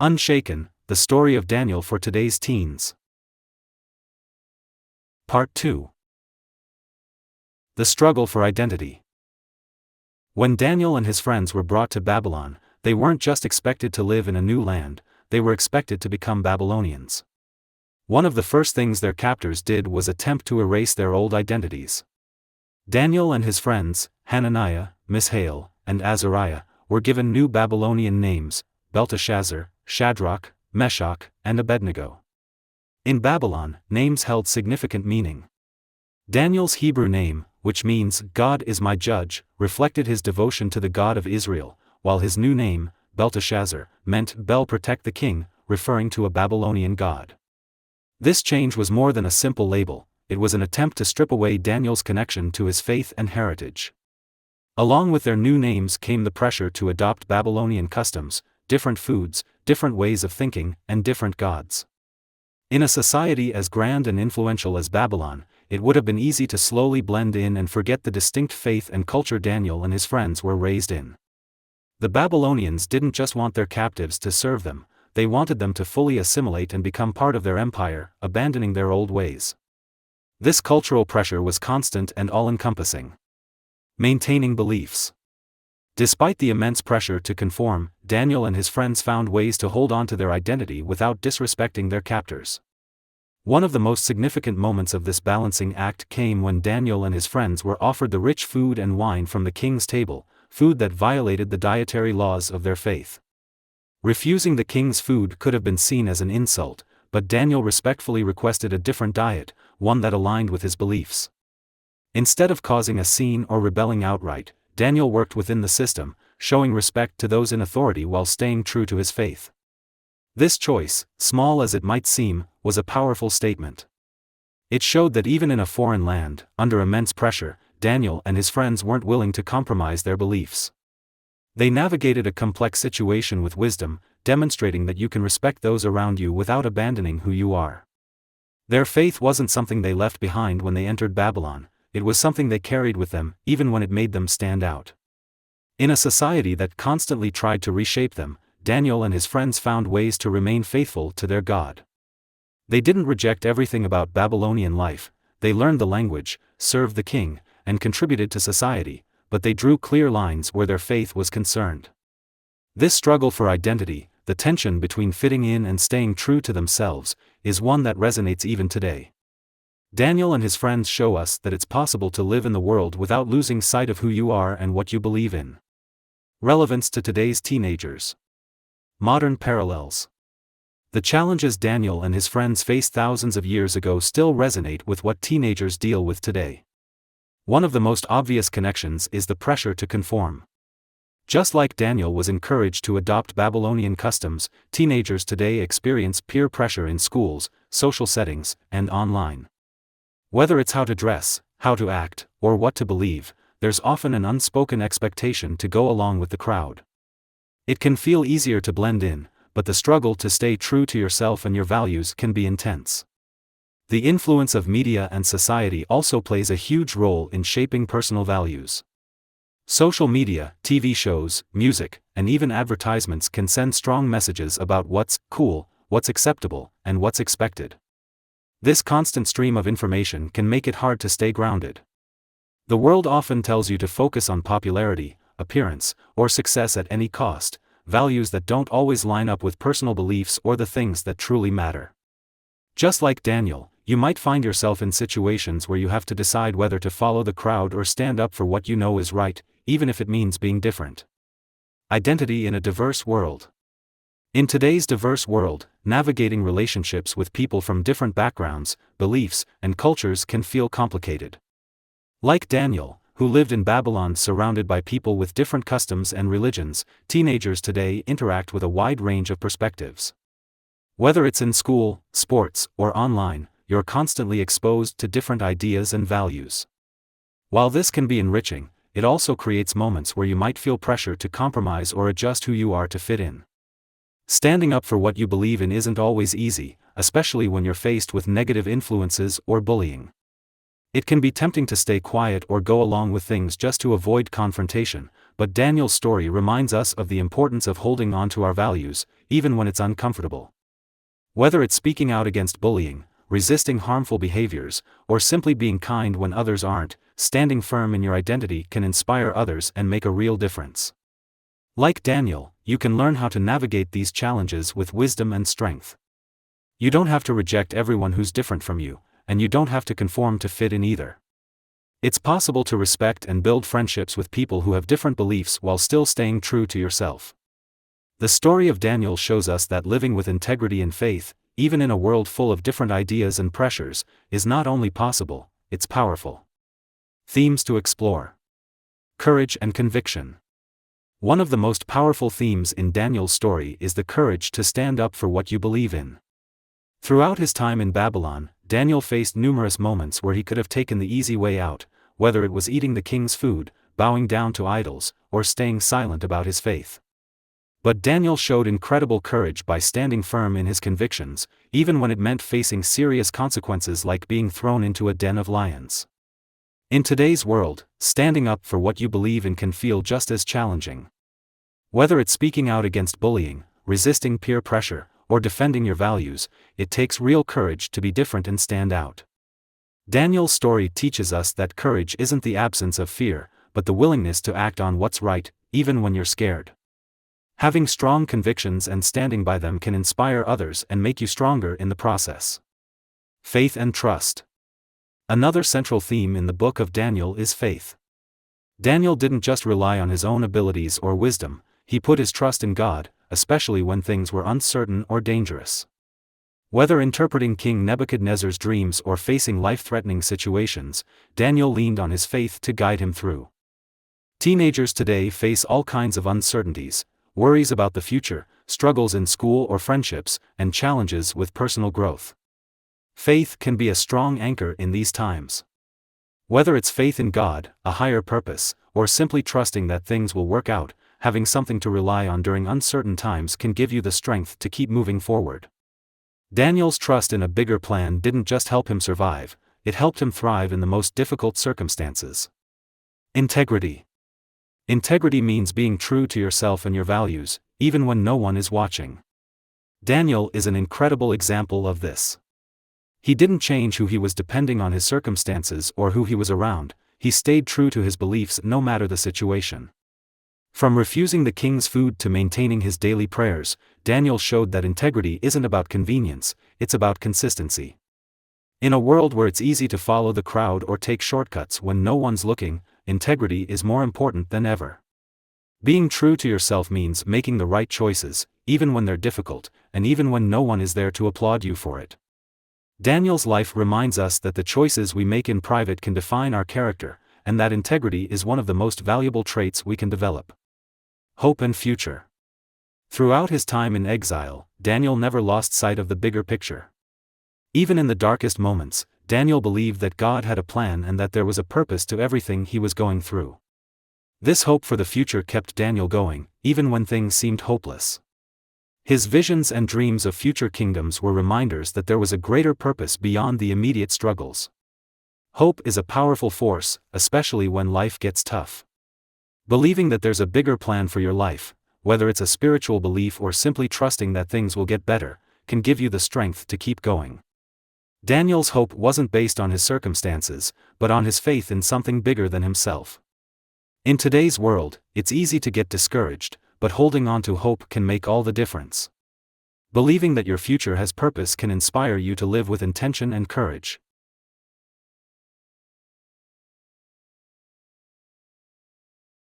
Unshaken, the story of Daniel for today's teens. Part 2. The struggle for identity. When Daniel and his friends were brought to Babylon, they weren't just expected to live in a new land, they were expected to become Babylonians. One of the first things their captors did was attempt to erase their old identities. Daniel and his friends, Hananiah, Mishael, and Azariah, were given new Babylonian names: Belteshazzar, Shadrach, Meshach, and Abednego. In Babylon, names held significant meaning. Daniel's Hebrew name, which means "God is my judge," reflected his devotion to the God of Israel, while his new name, Belteshazzar, meant "Bel protect the king," referring to a Babylonian god. This change was more than a simple label, it was an attempt to strip away Daniel's connection to his faith and heritage. Along with their new names came the pressure to adopt Babylonian customs, different foods, different ways of thinking, and different gods. In a society as grand and influential as Babylon, it would have been easy to slowly blend in and forget the distinct faith and culture Daniel and his friends were raised in. The Babylonians didn't just want their captives to serve them, they wanted them to fully assimilate and become part of their empire, abandoning their old ways. This cultural pressure was constant and all-encompassing. Maintaining beliefs. Despite the immense pressure to conform, Daniel and his friends found ways to hold on to their identity without disrespecting their captors. One of the most significant moments of this balancing act came when Daniel and his friends were offered the rich food and wine from the king's table, food that violated the dietary laws of their faith. Refusing the king's food could have been seen as an insult, but Daniel respectfully requested a different diet, one that aligned with his beliefs. Instead of causing a scene or rebelling outright, Daniel worked within the system, showing respect to those in authority while staying true to his faith. This choice, small as it might seem, was a powerful statement. It showed that even in a foreign land, under immense pressure, Daniel and his friends weren't willing to compromise their beliefs. They navigated a complex situation with wisdom, demonstrating that you can respect those around you without abandoning who you are. Their faith wasn't something they left behind when they entered Babylon, it was something they carried with them, even when it made them stand out. In a society that constantly tried to reshape them, Daniel and his friends found ways to remain faithful to their God. They didn't reject everything about Babylonian life, they learned the language, served the king, and contributed to society, but they drew clear lines where their faith was concerned. This struggle for identity, the tension between fitting in and staying true to themselves, is one that resonates even today. Daniel and his friends show us that it's possible to live in the world without losing sight of who you are and what you believe in. Relevance to today's teenagers. Modern parallels. The challenges Daniel and his friends faced thousands of years ago still resonate with what teenagers deal with today. One of the most obvious connections is the pressure to conform. Just like Daniel was encouraged to adopt Babylonian customs, teenagers today experience peer pressure in schools, social settings, and online. Whether it's how to dress, how to act, or what to believe, there's often an unspoken expectation to go along with the crowd. It can feel easier to blend in, but the struggle to stay true to yourself and your values can be intense. The influence of media and society also plays a huge role in shaping personal values. Social media, TV shows, music, and even advertisements can send strong messages about what's cool, what's acceptable, and what's expected. This constant stream of information can make it hard to stay grounded. The world often tells you to focus on popularity, appearance, or success at any cost, values that don't always line up with personal beliefs or the things that truly matter. Just like Daniel, you might find yourself in situations where you have to decide whether to follow the crowd or stand up for what you know is right, even if it means being different. Identity in a diverse world. In today's diverse world, navigating relationships with people from different backgrounds, beliefs, and cultures can feel complicated. Like Daniel, who lived in Babylon surrounded by people with different customs and religions, teenagers today interact with a wide range of perspectives. Whether it's in school, sports, or online, you're constantly exposed to different ideas and values. While this can be enriching, it also creates moments where you might feel pressure to compromise or adjust who you are to fit in. Standing up for what you believe in isn't always easy, especially when you're faced with negative influences or bullying. It can be tempting to stay quiet or go along with things just to avoid confrontation, but Daniel's story reminds us of the importance of holding on to our values, even when it's uncomfortable. Whether it's speaking out against bullying, resisting harmful behaviors, or simply being kind when others aren't, standing firm in your identity can inspire others and make a real difference. Like Daniel, you can learn how to navigate these challenges with wisdom and strength. You don't have to reject everyone who's different from you, and you don't have to conform to fit in either. It's possible to respect and build friendships with people who have different beliefs while still staying true to yourself. The story of Daniel shows us that living with integrity and faith, even in a world full of different ideas and pressures, is not only possible, it's powerful. Themes to explore: courage and conviction. One of the most powerful themes in Daniel's story is the courage to stand up for what you believe in. Throughout his time in Babylon, Daniel faced numerous moments where he could have taken the easy way out, whether it was eating the king's food, bowing down to idols, or staying silent about his faith. But Daniel showed incredible courage by standing firm in his convictions, even when it meant facing serious consequences like being thrown into a den of lions. In today's world, standing up for what you believe in can feel just as challenging. Whether it's speaking out against bullying, resisting peer pressure, or defending your values, it takes real courage to be different and stand out. Daniel's story teaches us that courage isn't the absence of fear, but the willingness to act on what's right, even when you're scared. Having strong convictions and standing by them can inspire others and make you stronger in the process. Faith and trust. Another central theme in the book of Daniel is faith. Daniel didn't just rely on his own abilities or wisdom, he put his trust in God, especially when things were uncertain or dangerous. Whether interpreting King Nebuchadnezzar's dreams or facing life-threatening situations, Daniel leaned on his faith to guide him through. Teenagers today face all kinds of uncertainties, worries about the future, struggles in school or friendships, and challenges with personal growth. Faith can be a strong anchor in these times. Whether it's faith in God, a higher purpose, or simply trusting that things will work out, having something to rely on during uncertain times can give you the strength to keep moving forward. Daniel's trust in a bigger plan didn't just help him survive, it helped him thrive in the most difficult circumstances. Integrity. Integrity means being true to yourself and your values, even when no one is watching. Daniel is an incredible example of this. He didn't change who he was depending on his circumstances or who he was around, he stayed true to his beliefs no matter the situation. From refusing the king's food to maintaining his daily prayers, Daniel showed that integrity isn't about convenience, it's about consistency. In a world where it's easy to follow the crowd or take shortcuts when no one's looking, integrity is more important than ever. Being true to yourself means making the right choices, even when they're difficult, and even when no one is there to applaud you for it. Daniel's life reminds us that the choices we make in private can define our character, and that integrity is one of the most valuable traits we can develop. Hope and future. Throughout his time in exile, Daniel never lost sight of the bigger picture. Even in the darkest moments, Daniel believed that God had a plan and that there was a purpose to everything he was going through. This hope for the future kept Daniel going, even when things seemed hopeless. His visions and dreams of future kingdoms were reminders that there was a greater purpose beyond the immediate struggles. Hope is a powerful force, especially when life gets tough. Believing that there's a bigger plan for your life, whether it's a spiritual belief or simply trusting that things will get better, can give you the strength to keep going. Daniel's hope wasn't based on his circumstances, but on his faith in something bigger than himself. In today's world, it's easy to get discouraged, but holding on to hope can make all the difference. Believing that your future has purpose can inspire you to live with intention and courage.